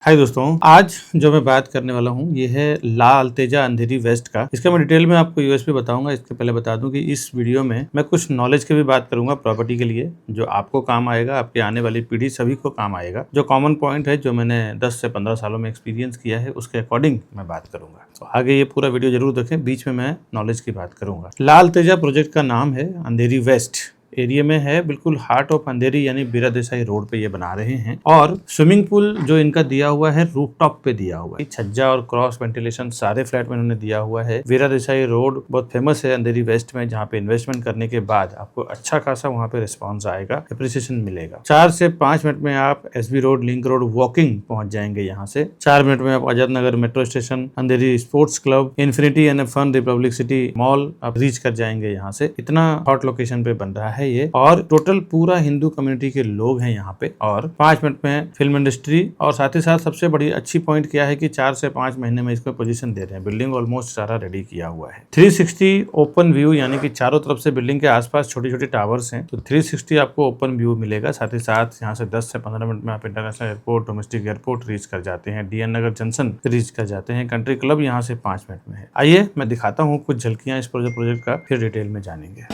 हाय दोस्तों, आज जो मैं बात करने वाला हूँ ये है ला अल्तेजा अंधेरी वेस्ट का। इसका मैं डिटेल में आपको यूएसपी बताऊंगा। इसके पहले बता दूं कि इस वीडियो में मैं कुछ नॉलेज की भी बात करूंगा प्रॉपर्टी के लिए, जो आपको काम आएगा, आपकी आने वाली पीढ़ी सभी को काम आएगा। जो कॉमन पॉइंट है, जो मैंने 10 से 15 सालों में एक्सपीरियंस किया है, उसके अकॉर्डिंग मैं बात करूंगा। तो आगे ये पूरा वीडियो जरूर देखें, बीच में मैं नॉलेज की बात करूंगा। ला अल्तेजा प्रोजेक्ट का नाम है अंधेरी वेस्ट एरिया में है, बिल्कुल हार्ट ऑफ अंधेरी यानी बीरा देसाई रोड पे ये बना रहे हैं। और स्विमिंग पूल जो इनका दिया हुआ है रूफटॉप पे दिया हुआ है। छज्जा और क्रॉस वेंटिलेशन सारे फ्लैट में इन्होंने दिया हुआ है। बीरा देसाई रोड बहुत फेमस है अंधेरी वेस्ट में, जहाँ पे इन्वेस्टमेंट करने के बाद आपको अच्छा खासा वहाँ पे रिस्पॉन्स आएगा, एप्रिसिएशन मिलेगा। 4 से 5 मिनट में आप SB road, link road walking पहुंच जाएंगे। यहाँ से 4 मिनट में आप Azad Nagar metro station, Andheri sports club, infinity and fun, republic city mall आप रीच कर जाएंगे। यहाँ से इतना हॉट लोकेशन पे बन रहा है ये, और टोटल पूरा हिंदू कम्युनिटी के लोग हैं यहाँ पे। और 5 मिनट में फिल्म इंडस्ट्री, और साथ ही साथ सबसे बड़ी अच्छी पॉइंट क्या है कि 4 से 5 महीने में इसको पोजीशन दे रहे हैं। बिल्डिंग ऑलमोस्ट सारा रेडी किया हुआ है। 360 ओपन व्यू, यानी कि चारों तरफ से बिल्डिंग के आसपास छोटी छोटी टावर्स हैं, तो 360 आपको ओपन व्यू मिलेगा। साथ ही साथ यहाँ से 10 से 15 मिनट में आप international airport, domestic airport reach कर जाते हैं। डीएन नगर जंक्शन रीच कर जाते हैं। कंट्री क्लब यहाँ से 5 मिनट में है। आइए मैं दिखाता हूँ कुछ झलकियां इस प्रोजेक्ट का, फिर डिटेल में जानेंगे।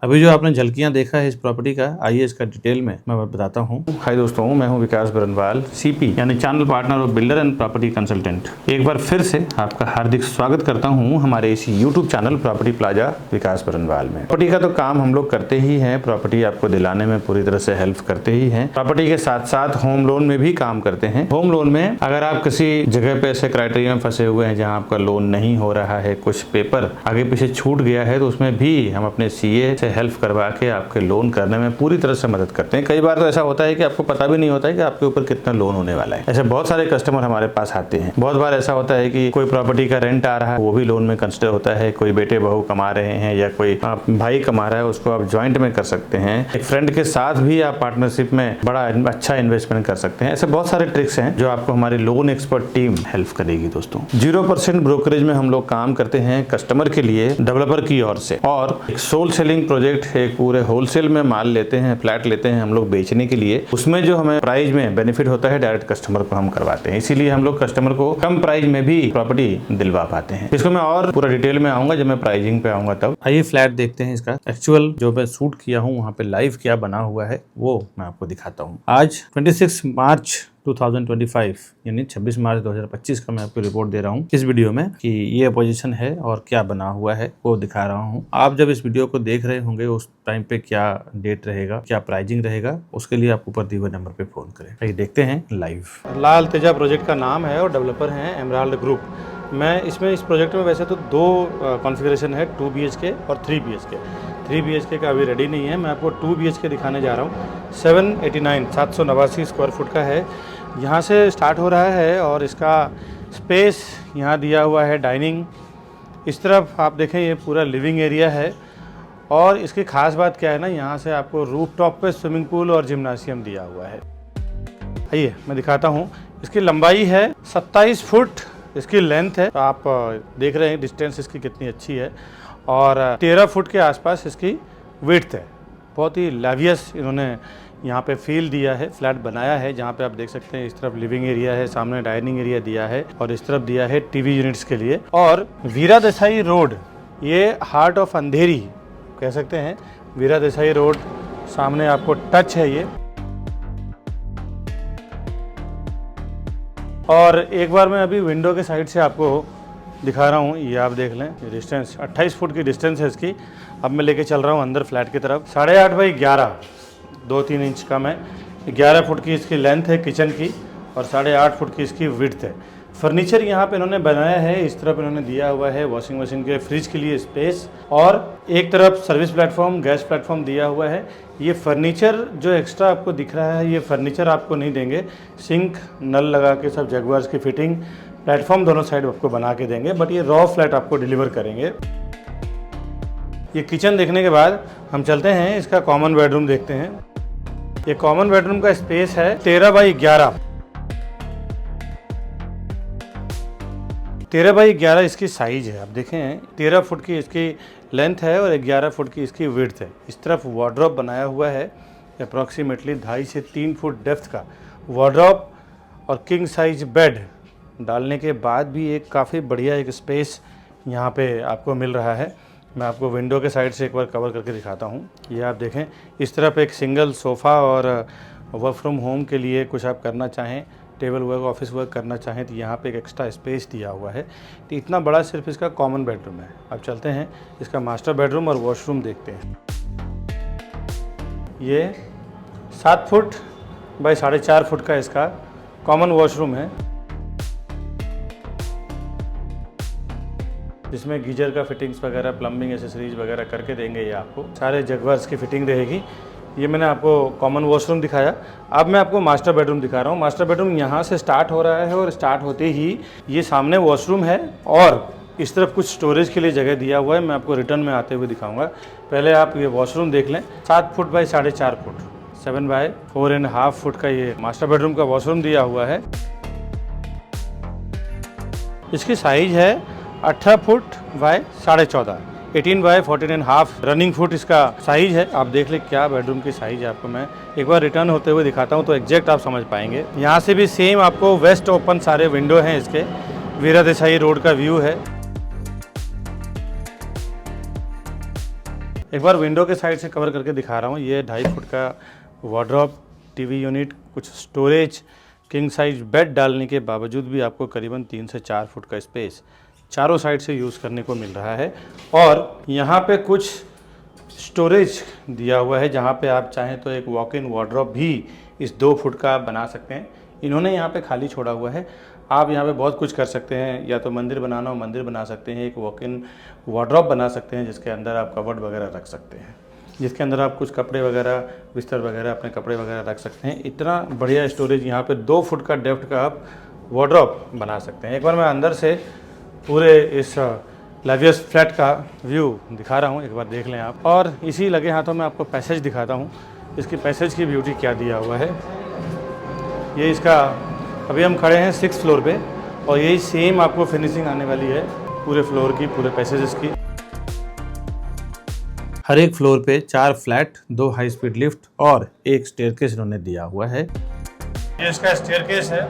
अभी जो आपने झलकियां देखा है इस प्रॉपर्टी का, आइए इसका डिटेल में मैं बताता हूं। हाय दोस्तों, मैं हूं विकास बरनवाल, सीपी यानी चैनल पार्टनर और बिल्डर एंड प्रॉपर्टी कंसल्टेंट। एक बार फिर से आपका हार्दिक स्वागत करता हूं हमारे इस यूट्यूब चैनल प्रॉपर्टी प्लाजा विकास बरनवाल में। प्रॉपर्टी का तो काम हम लोग करते ही हैं, प्रॉपर्टी आपको दिलाने में पूरी तरह से हेल्प करते ही हैं। प्रॉपर्टी के साथ साथ होम लोन में भी काम करते हैं। होम लोन में अगर आप किसी जगह पे ऐसे क्राइटेरिया में फंसे हुए हैं जहाँ आपका लोन नहीं हो रहा है, कुछ पेपर आगे पीछे छूट गया है, तो उसमें भी हम अपने सीए से हेल्प करवा के आपके लोन करने में पूरी तरह से मदद करते हैं। कई बार तो ऐसा होता है कि आपको पता भी नहीं होता है कि आपके ऊपर कितना लोन होने वाला है। ऐसे बहुत सारे कस्टमर हमारे पास आते हैं। बहुत बार ऐसा होता है कि कोई प्रॉपर्टी का रेंट आ रहा है, वो भी लोन में कंसिडर होता है। कोई बेटे बहू कमा रहे हैं या कोई भाई कमा रहा है, उसको आप ज्वाइंट में कर सकते हैं। एक फ्रेंड के साथ भी आप पार्टनरशिप में बड़ा अच्छा इन्वेस्टमेंट कर सकते हैं। ऐसे बहुत सारे ट्रिक्स हैं जो आपको हमारी लोन एक्सपर्ट टीम हेल्प करेगी। दोस्तों 0% ब्रोकरेज में हम लोग काम करते हैं कस्टमर के लिए, डेवलपर की ओर से। और एक सोल सेलिंग प्रोजेक्ट, एक पूरे होलसेल में माल लेते हैं, फ्लैट लेते हैं हम लोग बेचने के लिए। उसमें जो हमें प्राइस में बेनिफिट होता है, डायरेक्ट कस्टमर को हम करवाते हैं। इसीलिए हम लोग कस्टमर को कम प्राइस में भी प्रॉपर्टी दिलवा पाते हैं। इसको मैं और पूरा डिटेल में आऊंगा जब मैं प्राइसिंग पे आऊंगा तब। आइए फ्लैट देखते हैं। इसका एक्चुअल जो मैं शूट किया हूँ वहाँ पे लाइव क्या बना हुआ है वो मैं आपको दिखाता हूँ। आज 26 मार्च 2025 यानी 26 मार्च 2025 का मैं आपको रिपोर्ट दे रहा हूँ इस वीडियो में कि ये पोजीशन है और क्या बना हुआ है वो दिखा रहा हूँ। आप जब इस वीडियो को देख रहे होंगे उस टाइम पे क्या डेट रहेगा, क्या प्राइसिंग रहेगा, उसके लिए आप ऊपर दिए हुए नंबर पे फोन करें। आइए देखते हैं लाइव। ला अल्तेजा प्रोजेक्ट का नाम है और डेवलपर हैं एमराल्ड ग्रुप। मैं इस प्रोजेक्ट में वैसे तो 2 कॉन्फ़िगरेशन है, 2 BHK और 3 BHK। 3 BHK का अभी रेडी नहीं है, मैं आपको 2 BHK दिखाने जा रहा हूँ। 789 स्क्वायर फुट का है। यहाँ से स्टार्ट हो रहा है और इसका स्पेस यहाँ दिया हुआ है डाइनिंग। इस तरफ आप देखें ये पूरा लिविंग एरिया है। और इसकी खास बात क्या है ना, यहाँ से आपको रूफटॉप पे स्विमिंग पूल और जिम्नासियम दिया हुआ है। आइए मैं दिखाता हूँ। इसकी लंबाई है 27 फुट, इसकी लेंथ है। तो आप देख रहे हैं डिस्टेंस इसकी कितनी अच्छी है। और 13 फुट के आसपास इसकी विड्थ है। बहुत ही लावियस इन्होंने यहाँ पे फील दिया है, फ्लैट बनाया है। जहाँ पे आप देख सकते हैं इस तरफ लिविंग एरिया है, सामने डाइनिंग एरिया दिया है और इस तरफ दिया है टीवी यूनिट्स के लिए। और वीरा देसाई रोड, ये हार्ट ऑफ अंधेरी कह सकते हैं। वीरा देसाई रोड सामने आपको टच है ये। और एक बार मैं अभी विंडो के साइड से आपको दिखा रहा हूँ। ये आप देख लें, डिस्टेंस 28 फुट की डिस्टेंस है इसकी। अब मैं लेके चल रहा हूँ अंदर फ्लैट की तरफ। 8.5 बाई 11, 2-3 इंच का मैं 11 फुट की इसकी लेंथ है किचन की और 8.5 फुट की इसकी विड्थ है। फर्नीचर यहाँ पे इन्होंने बनाया है, इस तरफ इन्होंने दिया हुआ है वॉशिंग मशीन के फ्रिज के लिए स्पेस, और एक तरफ सर्विस प्लेटफॉर्म, गैस प्लेटफॉर्म दिया हुआ है। ये फर्नीचर जो एक्स्ट्रा आपको दिख रहा है, ये फर्नीचर आपको नहीं देंगे। सिंक, नल लगा के सब जगुआर्स की फिटिंग, प्लेटफॉर्म दोनों साइड आपको बना के देंगे, बट ये रॉ फ्लैट आपको डिलीवर करेंगे। ये किचन देखने के बाद हम चलते हैं इसका कॉमन बेडरूम देखते हैं। ये कॉमन बेडरूम का स्पेस है 13 बाई 11। 13 बाई 11 इसकी साइज है। आप देखें 13 फुट की इसकी लेंथ है और 11 फुट की इसकी विड्थ है। इस तरफ वार्डरोब बनाया हुआ है अप्रॉक्सीमेटली 2.5 से 3 फुट डेप्थ का वार्डरोब, और किंग साइज बेड डालने के बाद भी एक काफ़ी बढ़िया एक स्पेस यहाँ पे आपको मिल रहा है। मैं आपको विंडो के साइड से एक बार कवर करके दिखाता हूँ। ये आप देखें, इस तरफ एक सिंगल सोफ़ा, और वर्क फ्रॉम होम के लिए कुछ आप करना चाहें, टेबल वर्क, ऑफिस वर्क करना चाहें, तो यहाँ पे एक एक्स्ट्रा स्पेस दिया हुआ है। तो इतना बड़ा सिर्फ इसका कॉमन बेडरूम है। अब चलते हैं इसका मास्टर बेडरूम और वॉशरूम देखते हैं। ये 7 फुट बाई 4.5 फुट का इसका कॉमन वॉशरूम है, जिसमें गीजर का फिटिंग्स वगैरह, प्लम्बिंग एसेसरीज वगैरह करके देंगे। ये आपको सारे जगवर्स की फिटिंग रहेगी। ये मैंने आपको कॉमन वॉशरूम दिखाया। अब मैं आपको मास्टर बेडरूम दिखा रहा हूँ। मास्टर बेडरूम यहाँ से स्टार्ट हो रहा है, और स्टार्ट होते ही ये सामने वॉशरूम है, और इस तरफ कुछ स्टोरेज के लिए जगह दिया हुआ है। मैं आपको रिटर्न में आते हुए दिखाऊंगा। पहले आप ये वॉशरूम देख लें। 7 foot by 4.5 foot, 7 by 4.5 foot का ये मास्टर बेडरूम का वॉशरूम दिया हुआ है। इसकी साइज है 18 foot by 14.5, 18 by 14.5 running foot इसका साइज है। आप देख ले क्या बेडरूम की साइज है। आपको मैं एक बार रिटर्न होते हुए दिखाता हूँ तो एग्जैक्ट आप समझ पाएंगे। यहाँ से भी सेम आपको वेस्ट ओपन सारे विंडो हैं इसके। वीरा देसाई रोड का व्यू है। एक बार विंडो के साइड से कवर करके दिखा रहा हूँ। ये 2.5 फुट का वार्डरोब, टीवी यूनिट, कुछ स्टोरेज, किंग साइज बेड डालने के बावजूद भी आपको करीबन 3 से 4 फुट का स्पेस चारों साइड से यूज़ करने को मिल रहा है। और यहाँ पे कुछ स्टोरेज दिया हुआ है, जहाँ पे आप चाहें तो एक वॉक इन वार्डरोब भी इस 2 फुट का बना सकते हैं। इन्होंने यहाँ पे खाली छोड़ा हुआ है। आप यहाँ पे बहुत कुछ कर सकते हैं, या तो मंदिर बनाना हो मंदिर बना सकते हैं, एक वॉक इन वार्डरोब बना सकते हैं जिसके अंदर आप कबर्ड वगैरह रख सकते हैं, जिसके अंदर आप कुछ कपड़े वगैरह, बिस्तर वगैरह, अपने कपड़े वगैरह रख सकते हैं। इतना बढ़िया स्टोरेज, यहाँ पे 2 फुट का डेप्थ का आप वार्डरोब बना सकते हैं। एक बार मैं अंदर से पूरे इस लग्जरियस फ्लैट का व्यू दिखा रहा हूँ, एक बार देख लें आप। और इसी लगे हाथों में आपको पैसेज दिखाता हूँ। इसकी पैसेज की ब्यूटी क्या दिया हुआ है। ये इसका, अभी हम खड़े हैं 6th फ्लोर पे, और यही सेम आपको फिनिशिंग आने वाली है पूरे फ्लोर की, पूरे पैसेजेस की। हर एक फ्लोर पे 4 फ्लैट, 2 हाई स्पीड लिफ्ट और एक स्टेयरकेस इन्होंने दिया हुआ है। ये इसका स्टेयरकेस है।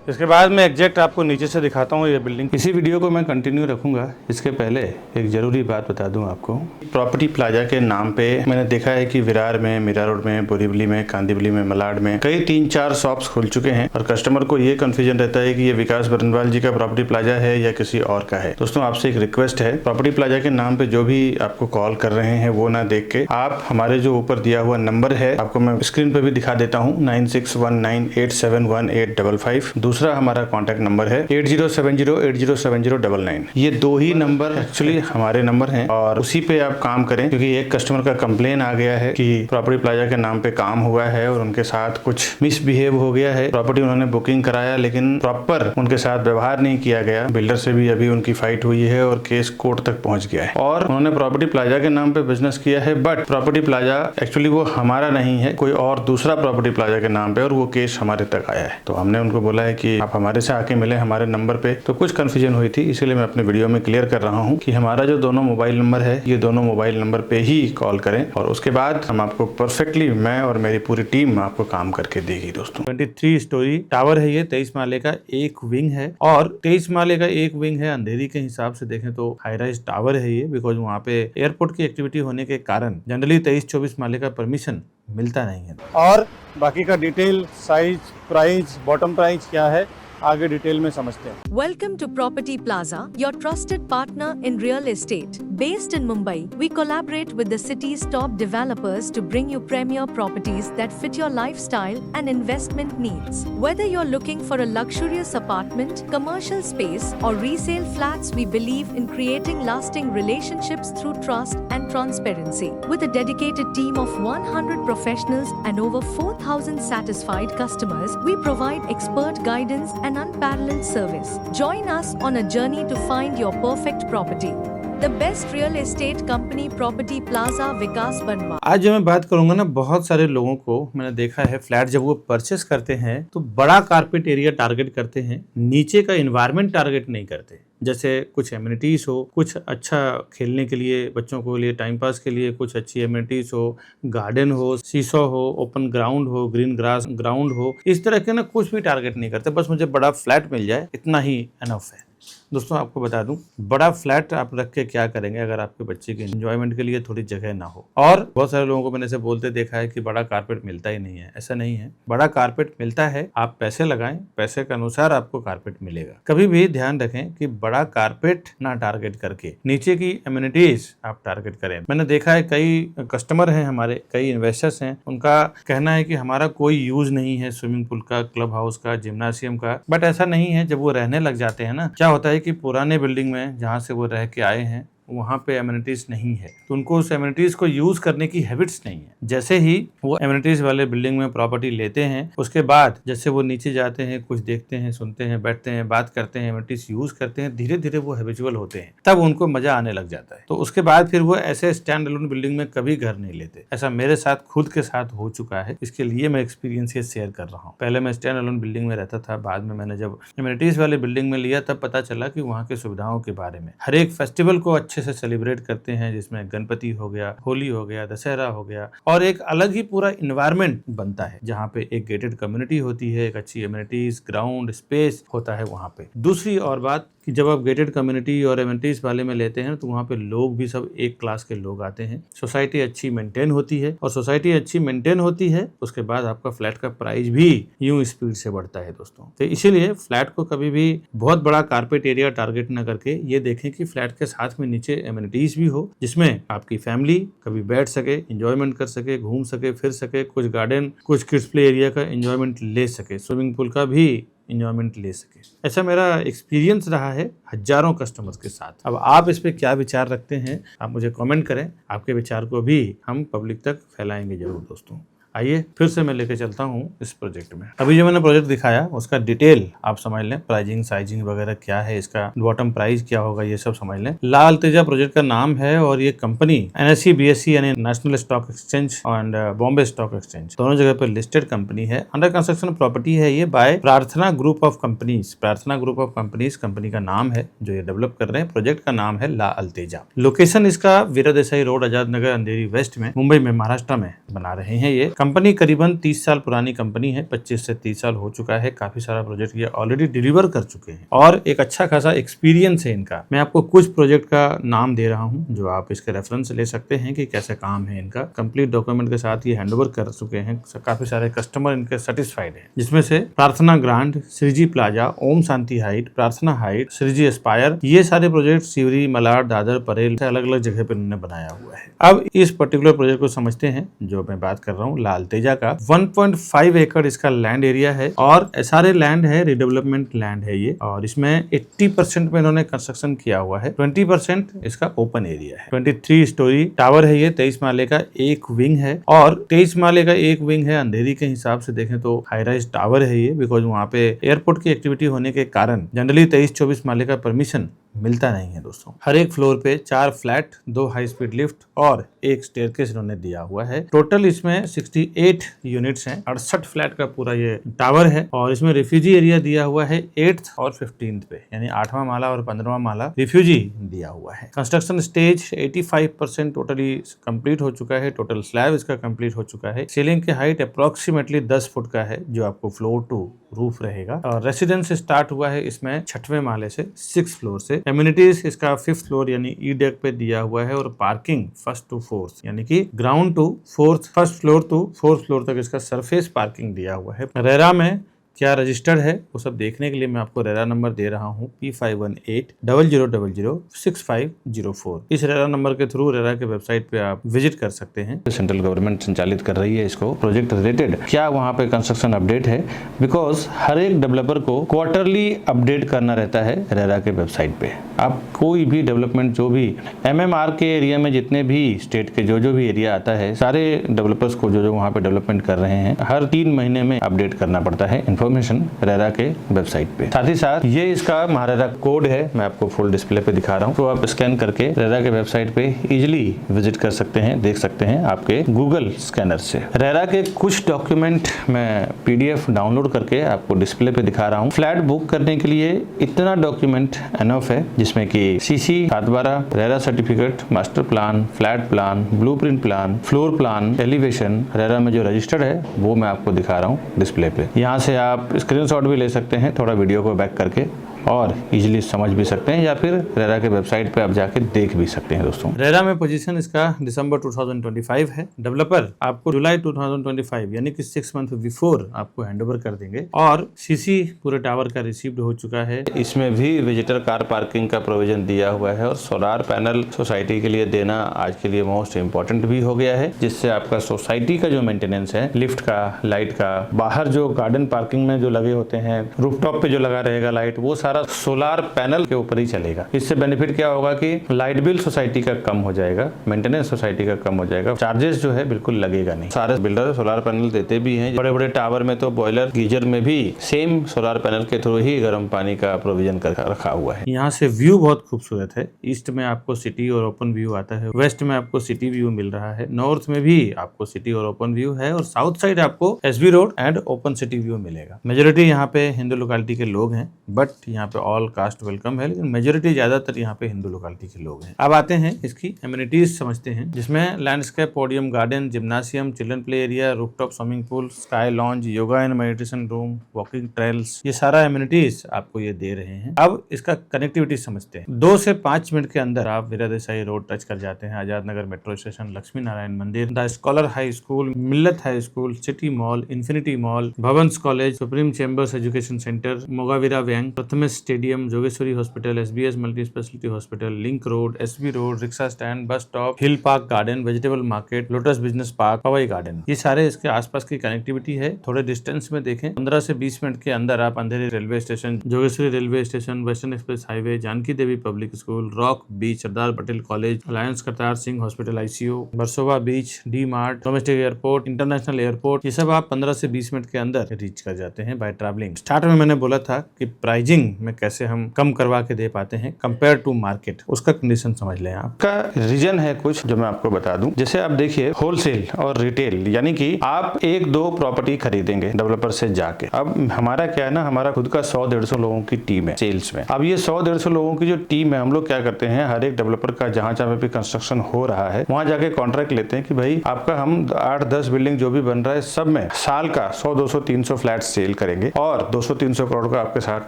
इसके बाद मैं एग्जैक्ट आपको नीचे से दिखाता हूँ ये बिल्डिंग। इसी वीडियो को मैं कंटिन्यू रखूंगा। इसके पहले एक ज़रूरी बात बता दूं आपको। प्रॉपर्टी प्लाजा के नाम पे मैंने देखा है कि विरार में, मीरा रोड में, बोरीवली में, कांदिवली में, मलाड में कई 3-4 शॉप्स खुल चुके हैं, और कस्टमर को ये कन्फ्यूजन रहता है कि ये विकास बरनवाल जी का प्रॉपर्टी प्लाजा है या किसी और का है। दोस्तों, आपसे एक रिक्वेस्ट है, प्रॉपर्टी प्लाजा के नाम पे जो भी आपको कॉल कर रहे हैं वो ना देख के आप हमारे जो ऊपर दिया हुआ नंबर है, आपको मैं स्क्रीन पे भी दिखा देता हूँ, 9619871855। दूसरा हमारा कॉन्टैक्ट नंबर है 8070807099। ये 2 ही नंबर एक्चुअली हमारे नंबर हैं, और उसी पे आप काम करें, क्योंकि एक कस्टमर का कंप्लेन आ गया है कि प्रॉपर्टी प्लाजा के नाम पे काम हुआ है और उनके साथ कुछ मिसबिहेव हो गया है। प्रॉपर्टी उन्होंने बुकिंग कराया, लेकिन प्रॉपर उनके साथ व्यवहार नहीं किया गया। बिल्डर से भी अभी उनकी फाइट हुई है और केस कोर्ट तक पहुंच गया है, और उन्होंने प्रॉपर्टी प्लाजा के नाम पे बिजनेस किया है, बट प्रॉपर्टी प्लाजा एक्चुअली वो हमारा नहीं है, कोई और दूसरा प्रॉपर्टी प्लाजा के नाम पे, और वो केस हमारे तक आया है। तो हमने उनको बोला है कि आप हमारे से आके मिले हमारे नंबर पे। तो कुछ कंफ्यूजन हुई थी, इसीलिए मैं अपने वीडियो में क्लियर कर रहा हूँ कि हमारा जो दोनों मोबाइल नंबर है, ये दोनों मोबाइल नंबर पे ही कॉल करें, और उसके बाद हम आपको परफेक्टली, मैं और मेरी पूरी टीम आपको काम करके देगी। दोस्तों, 23 स्टोरी टावर है ये, 23 माले का एक विंग है, और 23 माले का एक विंग है। अंधेरी के हिसाब से देखें तो हाई राइज टावर है ये, बिकॉज वहाँ पे एयरपोर्ट की एक्टिविटी होने के कारण जनरली 23-24 माले का परमिशन मिलता नहीं है। और बाकी का detail, size, price, bottom price क्या है, आगे डिटेल में समझते हैं। Welcome to Property Plaza, your trusted partner in real estate. Based in Mumbai, we collaborate with the city's top developers to bring you premier properties that fit your lifestyle and investment needs. Whether you're looking for a luxurious apartment, commercial space, or resale flats, we believe in creating lasting relationships through trust and transparency. With a dedicated team of 100 professionals and over 4,000 satisfied customers, we provide expert guidance and unparalleled service. Join us on a journey to find your perfect property. The best real estate company, Property Plaza, विकास बनवा। आज जो मैं बात करूंगा ना, बहुत सारे लोगों को मैंने देखा है फ्लैट जब वो परचेस करते हैं तो बड़ा कारपेट एरिया टारगेट करते हैं, नीचे का एनवायरनमेंट टारगेट नहीं करते। जैसे कुछ एमिनिटीज हो, कुछ अच्छा खेलने के लिए, बच्चों को लिए टाइम पास के लिए कुछ अच्छी एमिनिटीज हो, गार्डन हो, सीसो हो, ओपन ग्राउंड हो, ग्रीन ग्रास ग्राउंड हो, इस तरह के ना कुछ भी टारगेट नहीं करते। बस मुझे बड़ा फ्लैट मिल जाए, इतना ही एनफ है। दोस्तों आपको बता दूं, बड़ा फ्लैट आप रख के क्या करेंगे अगर आपके बच्चे के एंजॉयमेंट के लिए थोड़ी जगह ना हो। और बहुत सारे लोगों को मैंने से बोलते देखा है कि बड़ा कारपेट मिलता ही नहीं है। ऐसा नहीं है, बड़ा कारपेट मिलता है, आप पैसे लगाएं, पैसे के अनुसार आपको कारपेट मिलेगा। कभी भी ध्यान रखें कि बड़ा कारपेट ना टारगेट करके नीचे की एमिनिटीज आप टारगेट करें। मैंने देखा है कई कस्टमर हैं हमारे, कई इन्वेस्टर्स हैं, उनका कहना है कि हमारा कोई यूज नहीं है स्विमिंग पूल का, क्लब हाउस का, जिम्नासियम का। बट ऐसा नहीं है। जब वो रहने लग जाते हैं ना, क्या होता है कि पुराने बिल्डिंग में जहाँ से वो रह के आए हैं वहाँ पे एमिनिटीज नहीं है, तो उनको उस एमिनिटीज को यूज करने की हैबिट्स नहीं है। जैसे ही वो एमिनिटीज वाले बिल्डिंग में प्रॉपर्टी लेते हैं, उसके बाद जैसे वो नीचे जाते हैं, कुछ देखते हैं, सुनते हैं, बैठते हैं, बात करते हैं, एमिनिटीज यूज करते हैं, धीरे धीरे वो हैबिचुअल होते हैं, तब उनको मजा आने लग जाता है। तो उसके बाद फिर वो ऐसे स्टैंड अलोन बिल्डिंग में कभी घर नहीं लेते। ऐसा मेरे साथ खुद के साथ हो चुका है, इसके लिए मैं एक्सपीरियंस ये शेयर कर रहा हूँ। पहले मैं स्टैंड अलोन बिल्डिंग में रहता था, बाद में मैंने जब एमिनिटीज वाले बिल्डिंग में लिया तब पता चला कि वहाँ की सुविधाओं के बारे में। हर एक फेस्टिवल को अच्छे से सेलिब्रेट करते हैं, जिसमें गणपति हो गया, होली हो गया, दशहरा हो गया, और एक अलग ही पूरा इन्वायरमेंट बनता है जहाँ पे एक गेटेड कम्युनिटी होती है, एक अच्छी एमिनिटीज, ग्राउंड, स्पेस होता है वहाँ पे। दूसरी और बात कि जब आप गेटेड कम्युनिटी और एमिनिटीज वाले में लेते हैं तो वहाँ पे लोग भी सब एक क्लास के लोग आते हैं, सोसाइटी अच्छी मेंटेन होती है, और सोसाइटी अच्छी मेंटेन होती है उसके बाद आपका फ्लैट का प्राइस भी यूं स्पीड से बढ़ता है दोस्तों। तो इसीलिए फ्लैट को कभी भी बहुत बड़ा कारपेट एरिया टारगेट न करके ये देखें कि फ्लैट के साथ में नीचे एमिनिटीज भी हो, जिसमें आपकी फैमिली कभी बैठ सके, एंजॉयमेंट कर सके, घूम सके, फिर सके, कुछ गार्डन, कुछ किड्स प्ले एरिया का एंजॉयमेंट ले सके, स्विमिंग पूल का भी एंजॉयमेंट ले सके। ऐसा मेरा एक्सपीरियंस रहा है हजारों कस्टमर्स के साथ। अब आप इस पे क्या विचार रखते हैं, आप मुझे कमेंट करें, आपके विचार को भी हम पब्लिक तक फैलाएंगे जरूर दोस्तों। आइए फिर से मैं लेके चलता हूँ इस प्रोजेक्ट में। अभी जो मैंने प्रोजेक्ट दिखाया उसका डिटेल आप समझ लें, प्राइसिंग, साइजिंग वगैरह क्या है, इसका बॉटम प्राइस क्या होगा, ये सब समझ लें। ला अल्तेजा प्रोजेक्ट का नाम है, और ये कंपनी NSE BSE यानी national stock exchange and Bombay stock exchange दोनों जगह पर लिस्टेड कंपनी है। अंडर कंस्ट्रक्शन प्रॉपर्टी है ये बाय प्रार्थना ग्रुप ऑफ कंपनीज। प्रार्थना ग्रुप ऑफ कंपनीज कंपनी का नाम है जो ये डेवलप कर रहे हैं। प्रोजेक्ट का नाम है ला अल्तेजा। लोकेशन इसका वीरा देसाई रोड, आजाद नगर, अंधेरी वेस्ट में, मुंबई में, महाराष्ट्र में बना रहे हैं। ये कंपनी करीबन 30 साल पुरानी कंपनी है, 25 से 30 साल हो चुका है। काफी सारा प्रोजेक्ट ये ऑलरेडी डिलीवर कर चुके हैं और एक अच्छा खासा एक्सपीरियंस है इनका। मैं आपको कुछ प्रोजेक्ट का नाम दे रहा हूं जो आप इसके रेफरेंस ले सकते हैं कि कैसे काम है इनका। कंप्लीट डॉक्यूमेंट के साथ ये हैंडओवर कर चुके हैं। काफी सारे कस्टमर इनके सेटिस्फाइड हैं, जिसमें से प्रार्थना grand, Shriji plaza, Om Shanti height, प्रार्थना हाइट, श्रीजी एस्पायर, ये सारे प्रोजेक्ट सिवरी, मलाड, दादर, परेल अलग अलग जगह पे इन्होंने बनाया हुआ है। अब इस पर्टिकुलर प्रोजेक्ट को समझते हैं जो मैं बात कर रहा हूँ, ला अल्तेजा का 1.5 एकड़ इसका लैंड एरिया है, और सारे लैंड है रिडेवलपमेंट लैंड है ये, और इसमें 80% में इन्होंने कंस्ट्रक्शन किया हुआ है, 20% इसका ओपन एरिया है। 23 स्टोरी टावर है ये, 23 माले का एक विंग है, और 23 माले का एक विंग है। अंधेरी के हिसाब से देखें तो हाई राइज टावर है ये, बिकॉज वहाँ पे एयरपोर्ट की एक्टिविटी होने के कारण जनरली 23-24 माले का परमिशन मिलता नहीं है दोस्तों। हर एक फ्लोर पे 4 फ्लैट, 2 हाई स्पीड लिफ्ट और एक स्टेयरकेस इन्होंने दिया हुआ है। टोटल इसमें 68 यूनिट्स हैं, 68 फ्लैट का पूरा ये टावर है, और इसमें रिफ्यूजी एरिया दिया हुआ है 8th और 15th पे, यानी 8वां माला और 15वां माला रिफ्यूजी दिया हुआ है। कंस्ट्रक्शन स्टेज 85% टोटली कंप्लीट हो चुका है। टोटल स्लैब इसका कंप्लीट हो चुका है। सीलिंग की हाइट अप्रोक्सीमेटली 10 फुट का है जो आपको फ्लोर टू रूफ रहेगा, और रेसिडेंस स्टार्ट हुआ है इसमें 6वें माले से, 6th फ्लोर से। एमिनिटीज इसका 5th फ्लोर यानी ई डेक पे दिया हुआ है, और पार्किंग 1st to 4th यानी कि ground to 4th, 1st floor to 4th floor तक इसका सरफेस पार्किंग दिया हुआ है। रेरा में क्या रजिस्टर्ड है वो सब देखने के लिए मैं आपको रेरा नंबर दे रहा हूँ P5180006504। इस रेरा नंबर के थ्रू रेरा के वेबसाइट पे आप विजिट कर सकते हैं। सेंट्रल गवर्नमेंट संचालित कर रही है इसको प्रोजेक्ट रिलेटेड, क्या वहाँ पे कंस्ट्रक्शन अपडेट है, बिकॉज हर एक डेवलपर को क्वार्टरली अपडेट करना रहता है रेरा के वेबसाइट पे। आप कोई भी डेवलपमेंट जो भी MMR के एरिया में जितने भी स्टेट के जो भी एरिया आता है, सारे डेवलपर्स को जो वहाँ पे डेवलपमेंट कर रहे हैं हर 3 महीने में अपडेट करना पड़ता है इन्फॉर्मेशन रेरा के वेबसाइट पे। साथ ही साथ ये इसका महारेरा कोड है, मैं आपको फुल डिस्प्ले पे दिखा रहा हूँ, तो आप स्कैन करके रेरा के वेबसाइट पे इजिली विजिट कर सकते हैं, देख सकते हैं आपके गूगल स्कैनर से। रेरा के कुछ डॉक्यूमेंट मैं PDF डाउनलोड करके आपको डिस्प्ले पे दिखा रहा हूँ। फ्लैट बुक करने के लिए इतना डॉक्यूमेंट एनफ है, जिसमें कि CC 7/12, RERA certificate, master plan, flat plan, blueprint plan, floor plan, elevation, RERA में जो रजिस्टर्ड है वो मैं आपको दिखा रहा हूँ डिस्प्ले पे। यहाँ से आप स्क्रीनशॉट भी ले सकते हैं थोड़ा वीडियो को बैक करके, और इजीली समझ भी सकते हैं, या फिर रेरा के वेबसाइट पे आप जाके देख भी सकते हैं। दोस्तों, रेरा में पोजीशन इसका दिसंबर 2025 है। डेवलपर आपको जुलाई 2025 यानी कि 6 मंथ बिफोर आपको हैंडओवर कर देंगे, और CC पूरे टावर का रिसीव्ड हो चुका है। इसमें भी विजिटर कार पार्किंग का प्रोविजन दिया हुआ है, और सोलार पैनल सोसाइटी के लिए देना आज के लिए मोस्ट इंपॉर्टेंट भी हो गया है, जिससे आपका सोसाइटी का जो मेंटेनेंस है, लिफ्ट का, लाइट का, बाहर जो गार्डन पार्किंग में जो लगे होते हैं, रूफटॉप पे जो लगा रहेगा लाइट, वो सारा सोलार पैनल के ऊपर ही चलेगा। इससे बेनिफिट क्या होगा कि लाइट बिल सोसाइटी का कम हो जाएगा, मेंटेनेंस सोसाइटी का कम हो जाएगा, चार्जेस जो है बिल्कुल लगेगा नहीं। सारे बिल्डर सोलार पैनल देते भी हैं, बड़े बड़े टावर में तो बॉयलर गीजर में भी सेम सोलार पैनल के थ्रू ही गर्म पानी का प्रोविजन कर रखा हुआ है। यहाँ से व्यू बहुत खूबसूरत है। ईस्ट में आपको सिटी और ओपन व्यू आता है, वेस्ट में आपको सिटी व्यू मिल रहा है, नॉर्थ में भी आपको सिटी और ओपन व्यू है, और साउथ साइड आपको SB road and open city view मिलेगा। मेजोरिटी यहाँ पे हिंदू लोकेलिटी के लोग हैं, बट यहाँ पे ऑल कास्ट वेलकम है, लेकिन मेजोरिटी ज्यादातर यहाँ पे हिंदू लोकेलिटी के लोग हैं। अब आते हैं इसकी एमिनिटीज समझते हैं, जिसमें landscape, podium, garden, जिम्नासियम, children play area, rooftop swimming pool, sky lounge, yoga and meditation room, walking trails, ये सारा एमिनिटीज आपको ये दे रहे हैं। अब इसका कनेक्टिविटी समझते हैं। 2 से 5 मिनट के अंदर आप वीरा देसाई रोड टच कर जाते हैं, Azad Nagar metro station, Lakshmi Narayan Mandir, the scholar high school, Millat high school, city mall, infinity mall, Bhavans college, supreme chambers education centre, Mogaveera bank, Prathamesh stadium, Jogeshwari hospital, SBS multi speciality hospital, link road, SB road, rickshaw stand, bus stop, hill park garden, vegetable market, lotus business park, Powai garden, ये सारे इसके आसपास की connectivity है। थोड़े distance में देखें, 15 से 20 मिनट के अंदर आप Andheri railway station, Jogeshwari railway station, western express highway, Janki Devi public school, rock beach, Sardar Patel college, alliance Kartar Singh hospital ICU, Versova beach, D mart, domestic airport, international airport, ये सब आप 15 से 20 मिनट के अंदर रीच कर जाते हैं बाय ट्रैवलिंग। स्टार्ट में मैंने बोला था कि प्राइजिंग में कैसे हम कम करवा के दे पाते हैं कंपेयर टू मार्केट, उसका कंडीशन समझ लें। आपका रीजन है कुछ जो मैं आपको बता दूं। जैसे आप देखिए, होलसेल और रिटेल, यानी कि आप 1-2 प्रॉपर्टी खरीदेंगे डेवलपर से जाके। अब हमारा क्या है ना, हमारा खुद का 100-150 लोगों की टीम है सेल्स में। अब ये 100-150 लोगों की जो टीम है, हम लोग क्या करते हैं, हर एक डेवलपर का जहां भी कंस्ट्रक्शन हो रहा है वहां जाके कॉन्ट्रैक्ट लेते हैं कि भाई आपका हम 8-10 बिल्डिंग जो भी बन रहा है सब में साल का 100-200-300 फ्लैट सेल करेंगे, और 200-300 करोड़ का आपके साथ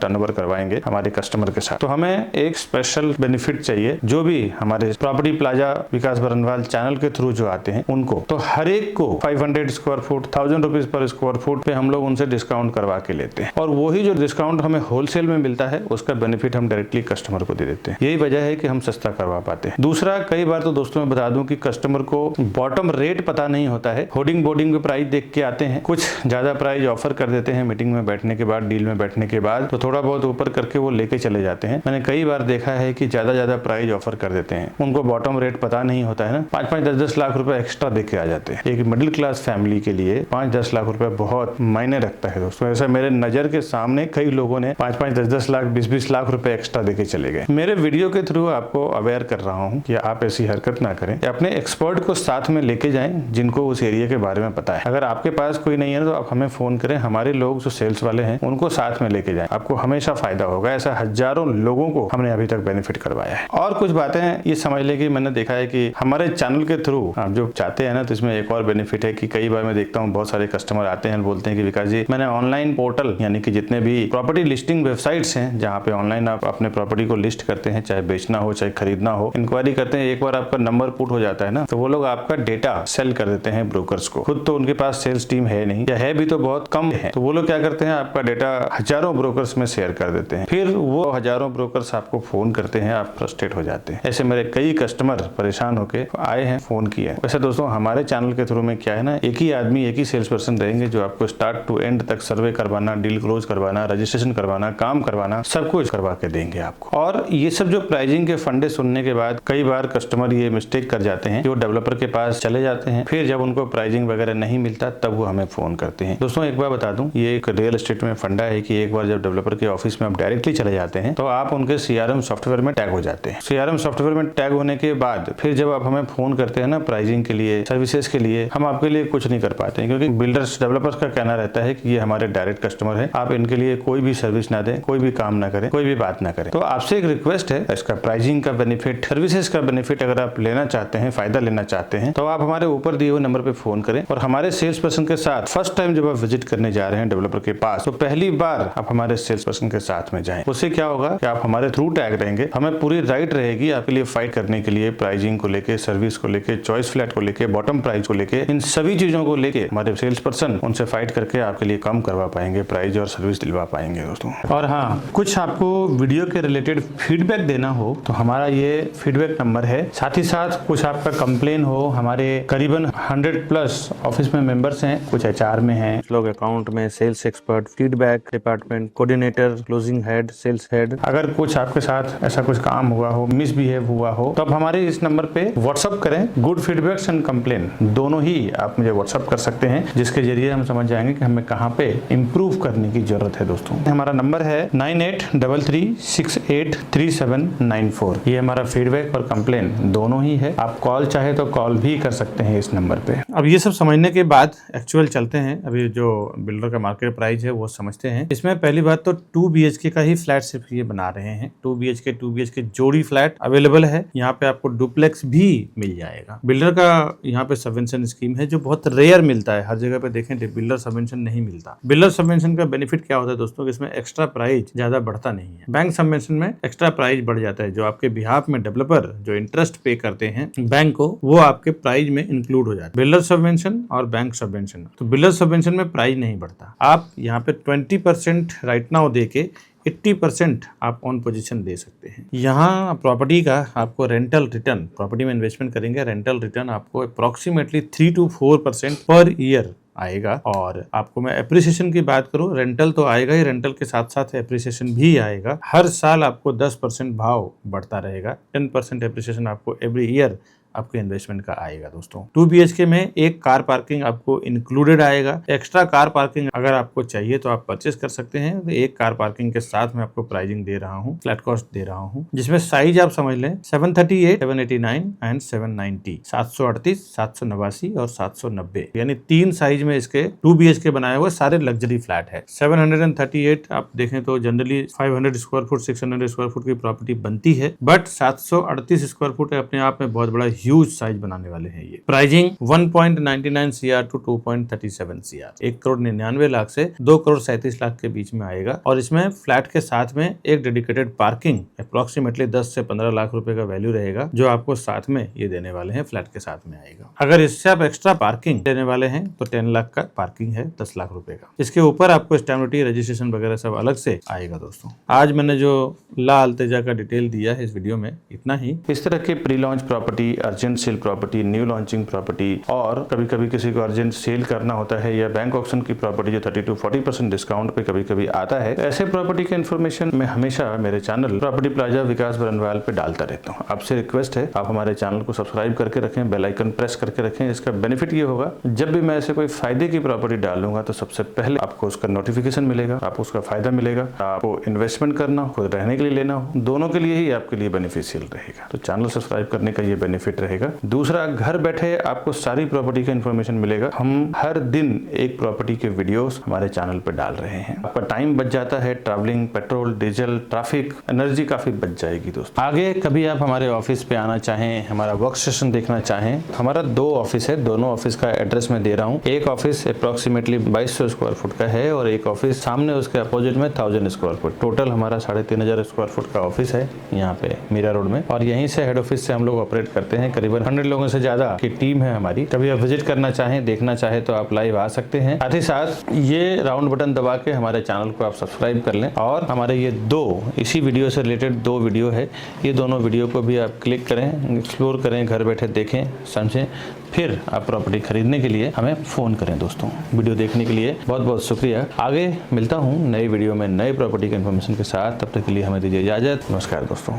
टर्नओवर करवाएंगे हमारे कस्टमर के साथ। तो हमें एक स्पेशल बेनिफिट चाहिए, जो भी हमारे प्रॉपर्टी प्लाजा विकास बरनवाल चैनल के थ्रू जो आते हैं उनको, तो हर एक को 500 square foot, 1000 rupees per square foot पे हम लोग उनसे डिस्काउंट करवा के लेते हैं, और वही जो डिस्काउंट हमें होलसेल में मिलता है उसका बेनिफिट हम डायरेक्टली कस्टमर को दे देते हैं। यही वजह है कि हम सस्ता करवा पाते हैं। दूसरा, कई बार तो दोस्तों मैं बता दूं कि कस्टमर को बॉटम रेट पता नहीं होता है, होर्डिंग बोर्डिंग पे प्राइस देख के आते हैं, कुछ ज्यादा प्राइस ऑफर कर देते हैं मीटिंग में बैठने के बाद, डील में बैठने के बाद, तो थोड़ा बहुत ऊपर करके वो लेके चले जाते हैं। मैंने कई बार देखा है कि ज्यादा प्राइस ऑफर कर देते हैं, उनको बॉटम रेट पता नहीं होता है ना, 5-5, 10-10 लाख रुपए एक्स्ट्रा देके आ जाते हैं। एक मिडिल क्लास फैमिली के लिए 5-10 लाख रुपए बहुत मायने रखता है दोस्तों। ऐसा मेरे नजर के सामने कई लोगों ने 5-5, 10-10 लाख, 20-20 लाख रुपए एक्स्ट्रा देके चले गए। मेरे वीडियो के थ्रू आपको अवेयर कर रहा हूँ कि आप ऐसी हरकत ना करें, अपने एक्सपर्ट को साथ में लेके जाएं जिनको उस एरिया के बारे में पता है। अगर आपके पास कोई नहीं है तो आप हमें फोन करें, हमारे लोग जो सेल्स वाले हैं उनको साथ में लेके जाएं, आपको हमेशा फायदा फायदा होगा। ऐसा हजारों लोगों को हमने अभी तक बेनिफिट करवाया है। और कुछ बातें ये समझ ले कि मैंने देखा है कि हमारे चैनल के थ्रू आप जो चाहते हैं ना, तो इसमें एक और बेनिफिट है कि कई बार मैं देखता हूँ बहुत सारे कस्टमर आते हैं, बोलते हैं कि विकास जी मैंने ऑनलाइन पोर्टल यानी कि जितने भी प्रॉपर्टी लिस्टिंग वेबसाइट्स हैं जहाँ पे ऑनलाइन आप अपने प्रॉपर्टी को लिस्ट करते हैं, चाहे बेचना हो चाहे खरीदना हो, इंक्वायरी करते हैं, एक बार आपका नंबर पुट हो जाता है ना, तो वो लोग आपका डेटा सेल कर देते हैं ब्रोकर्स को। खुद तो उनके पास सेल्स टीम है नहीं, या है भी तो बहुत कम है, तो वो लोग क्या करते हैं, आपका डेटा हजारों ब्रोकर्स में शेयर कर देते हैं। फिर वो हजारों ब्रोकर्स आपको फोन करते हैं, आप फ्रस्ट्रेट हो जाते हैं। ऐसे मेरे कई कस्टमर परेशान होके आए हैं, फोन किया। वैसे दोस्तों हमारे चैनल के थ्रू में क्या है ना, एक ही आदमी, एक ही सेल्स पर्सन रहेंगे जो आपको स्टार्ट टू एंड तक सर्वे करवाना, डील क्लोज करवाना, रजिस्ट्रेशन करवाना, काम करवाना, सब कुछ करवा के देंगे आपको। और ये सब जो प्राइसिंग के फंडे सुनने के बाद कई बार कस्टमर ये मिस्टेक कर जाते हैं, जो डेवलपर के पास चले जाते हैं, फिर जब उनको प्राइसिंग वगैरह नहीं मिलता तब वो हमें फोन करते हैं। दोस्तों एक बार बता दूं, ये एक रियल एस्टेट में फंडा है कि एक बार जब डेवलपर के ऑफिस में आप डायरेक्टली चले जाते हैं तो आप उनके CRM सॉफ्टवेयर में टैग हो जाते हैं। CRM सॉफ्टवेयर में टैग होने के बाद फिर जब आप हमें फोन करते हैं ना प्राइसिंग के लिए, सर्विसेज के लिए, हम आपके लिए कुछ नहीं कर पाते हैं, क्योंकि बिल्डर्स डेवलपर्स का कहना रहता है कि ये हमारे डायरेक्ट कस्टमर है, आप इनके लिए कोई भी सर्विस ना दें, कोई भी काम ना करें, कोई भी बात ना करें। तो आपसे एक रिक्वेस्ट है, इसका प्राइसिंग का बेनिफिट, सर्विसेज का बेनिफिट अगर आप लेना चाहते हैं, फायदा लेना चाहते हैं, तो आप हमारे ऊपर दिए हुए नंबर पे फोन करें और हमारे सेल्स पर्सन के साथ फर्स्ट टाइम जब आप विजिट करने जा रहे हैं डेवलपर के पास, तो पहली बार आप हमारे सेल्स पर्सन के साथ में जाएं। उससे क्या होगा कि आप हमारे थ्रू टैग रहेंगे, हमें पूरी राइट रहेगी आपके लिए फाइट करने के लिए, प्राइसिंग को लेके, सर्विस को लेके, चॉइस फ्लैट को लेके, बॉटम प्राइस को लेके, इन सभी चीजों को लेके हमारे सेल्स पर्सन उनसे फाइट करके आपके लिए कम करवा पाएंगे, प्राइस और सर्विस दिलवा पाएंगे दोस्तों। और हाँ, कुछ आपको वीडियो के रिलेटेड फीडबैक देना हो तो हमारा ये फीडबैक नंबर है। साथ ही साथ कुछ आपका कंप्लेन हो, हमारे करीबन 100+ ऑफिस में मेंबर्स हैं, कुछ HR में हैं, लोग अकाउंट में, sales expert, feedback department, coordinator, closing head, sales head, अगर कुछ आपके साथ ऐसा कुछ काम हुआ हो, मिसबिहेव हुआ हो, तो आप हमारे इस नंबर पे व्हाट्सअप करें। गुड फीडबैक्स एंड कंप्लेन दोनों ही आप मुझे व्हाट्सअप कर सकते हैं, जिसके जरिए हम समझ जाएंगे कि हमें कहाँ पे इंप्रूव करने की जरूरत है दोस्तों। हमारा नंबर है 9833683794। ये हमारा फीडबैक और कंप्लेन दोनों ही है। आप कॉल चाहे तो कॉल भी कर सकते हैं इस नंबर पे। अब ये सब समझने के बाद एक्चुअल चलते हैं, अभी जो बिल्डर का मार्केट प्राइस है वो समझते हैं। इसमें पहली बात तो 2 BHK का ही फ्लैट सिर्फ ये बना रहे हैं। 2 BHK जोड़ी फ्लैट अवेलेबल है। यहाँ पे आपको डुप्लेक्स भी मिल जाएगा। बिल्डर का यहाँ पे सबवेंशन स्कीम है जो बहुत रेयर मिलता है। हर जगह पे देखें बिल्डर सबवेंशन नहीं मिलता। बिल्डर सबवेंशन का बेनिफिट क्या होता है दोस्तों, इसमें एक्स्ट्रा प्राइस ज्यादा बढ़ता नहीं है। बैंक सबवेंशन में एक्स्ट्रा प्राइस बढ़ जाता है, जो आपके बिहाफ में डेवलपर जो इंटरेस्ट पे करते हैं बैंक को, वो आपके प्राइस में इंक्लूड हो जाता है। बिल्डर सबवेंशन और बैंक सबवेंशन, तो बिल्डर सबवेंशन में प्राइस नहीं बढ़ता। आप यहाँ पे 20% राइट नाउ दे के 80% आप ऑन पोजीशन दे सकते हैं। यहाँ प्रॉपर्टी का आपको रेंटल रिटर्न, प्रॉपर्टी में इन्वेस्टमेंट करेंगे, रेंटल रिटर्न आपको अप्रोक्सीमेटली 3 to 4% पर ईयर आएगा। और आपको मैं एप्रिसिएशन की बात करूं, रेंटल तो आएगा ही, रेंटल के साथ साथ एप्रिसिएशन भी आएगा। हर साल आपको 10% भाव बढ़ता रहेगा। 10% एप्रिसिएशन आपको एवरी ईयर आपके इन्वेस्टमेंट का आएगा दोस्तों। 2 BHK में एक कार पार्किंग आपको इंक्लूडेड आएगा। एक्स्ट्रा कार पार्किंग अगर आपको चाहिए तो आप परचेस कर सकते हैं। तो एक कार पार्किंग के साथ में आपको प्राइसिंग दे रहा हूँ, फ्लैट कॉस्ट दे रहा हूँ, जिसमें साइज आप समझ लें 738, 789 एंड 790, 738, 789 और 790, यानी 3 साइज में इसके 2 BHK बनाए हुए सारे लग्जरी फ्लैट है। 738 आप देखें तो generally 500 square foot, 600 square foot की प्रॉपर्टी बनती है, बट 738 स्क्वायर फुट अपने आप में बहुत बड़ा ह्यूज साइज बनाने वाले हैं। ये प्राइसिंग 1.99 CR टू 2.37 CR, 1,99,00,000 से 2,37,00,000 के बीच में आएगा। और इसमें फ्लैट के साथ में एक डेडिकेटेड पार्किंग अप्रोक्सीमेटली 10 से 15 लाख रुपए का वैल्यू रहेगा, जो आपको साथ में ये देने वाले हैं, फ्लैट के साथ में आएगा। अगर इससे आप एक्स्ट्रा पार्किंग देने वाले हैं तो 10 लाख का पार्किंग है, 10 लाख रुपए का। इसके ऊपर आपको स्टैम्प ड्यूटी, रजिस्ट्रेशन वगैरह सब अलग से आएगा दोस्तों। आज मैंने जो ला अल्तेजा का डिटेल दिया है इस वीडियो में, इतना ही। इस तरह के pre launch property, urgent sale property, new launching property, और कभी कभी किसी को अर्जेंट सेल करना होता है, या बैंक ऑक्शन की प्रॉपर्टी जो 30 to 40% डिस्काउंट पे कभी कभी आता है, ऐसे प्रॉपर्टी के इन्फॉर्मेशन मैं हमेशा मेरे चैनल प्रॉपर्टी प्लाजा विकास बरनवाल पे डालता रहता हूँ। आपसे रिक्वेस्ट है आप हमारे चैनल को सब्सक्राइब करके रखें, बेल आइकन प्रेस करके रखें। इसका बेनिफिट ये होगा, जब भी मैं ऐसे कोई फायदे की प्रॉपर्टी डालूंगा तो सबसे पहले आपको उसका नोटिफिकेशन मिलेगा, आपको उसका फायदा मिलेगा। आपको इन्वेस्टमेंट करना हो, खुद रहने के लिए लेना हो, दोनों के लिए ही आपके लिए बेनिफिशियल रहेगा। तो चैनल सब्सक्राइब करने का ये बेनिफिट बेनिफिट रहेगा। दूसरा, घर बैठे आपको सारी प्रॉपर्टी का इन्फॉर्मेशन मिलेगा। हम हर दिन एक प्रॉपर्टी के वीडियोस हमारे चैनल पे डाल रहे हैं। आपका टाइम बच जाता है, travelling, petrol, diesel, traffic, energy काफी बच जाएगी दोस्तों। आगे कभी आप हमारे ऑफिस पे आना चाहें, हमारा वर्क सेशन देखना चाहें, हमारा 2 ऑफिस है। दोनों ऑफिस का एड्रेस मैं दे रहा हूँ। एक ऑफिस अप्रोक्सीमेटली 2200 स्क्वायर फुट का है और एक ऑफिस सामने उसके अपोजिट में 1000 स्क्वायर फुट। टोटल हमारा 3500 स्क्वायर फुट का ऑफिस है यहाँ पे मीरा रोड में, और यहीं से हेड ऑफिस से हम लोग ऑपरेट करते हैं। करीबन 100 लोगों से ज्यादा की टीम है हमारी। कभी आप विजिट करना चाहें, देखना चाहे तो आप लाइव आ सकते हैं। साथ ही साथ ये राउंड बटन दबा के हमारे चैनल को आप सब्सक्राइब कर लें, और हमारे ये 2 इसी वीडियो से रिलेटेड 2 वीडियो है, ये दोनों वीडियो को भी आप क्लिक करें, एक्सप्लोर करें, घर बैठे देखें, समझें, फिर आप प्रॉपर्टी खरीदने के लिए हमें फ़ोन करें। दोस्तों, वीडियो देखने के लिए बहुत बहुत शुक्रिया। आगे मिलता हूँ नई वीडियो में नई प्रॉपर्टी के इन्फॉर्मेशन के साथ। तब तक के लिए हमें दीजिए इजाज़त। नमस्कार दोस्तों।